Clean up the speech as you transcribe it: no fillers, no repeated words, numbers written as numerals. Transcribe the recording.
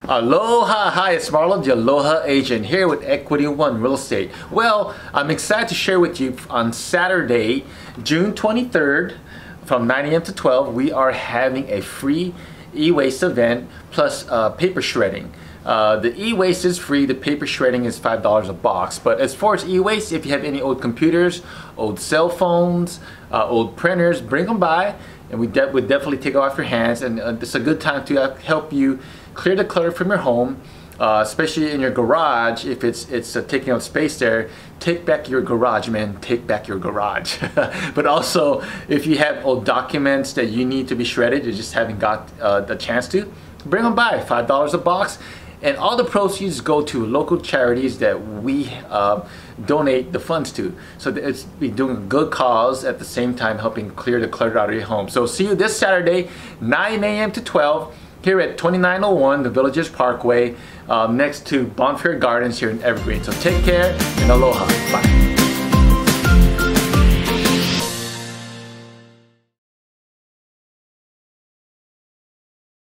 Aloha, hi, it's Marlon, the Aloha agent here with Equity One Real Estate. Well, I'm excited to share with you on Saturday, June 23rd from 9 a.m. to 12, we are having a free e-waste event plus paper shredding. The e-waste is free, the paper shredding is $5 a box. But as far as e-waste, if you have any old computers, old cell phones, old printers, bring them by and we definitely take it off your hands. And it's a good time to help you clear the clutter from your home, especially in your garage. If it's taking up space there, take back your garage, man. Take back your garage. But also, if you have old documents that you need to be shredded, you just haven't got the chance to, bring them by. $5 a box. And all the proceeds go to local charities that we donate the funds to. So it's be doing a good cause at the same time helping clear the clutter out of your home. So see you this Saturday, 9 a.m. to 12 here at 2901, the Villages Parkway, next to Bonfire Gardens here in Evergreen. So take care and aloha. Bye.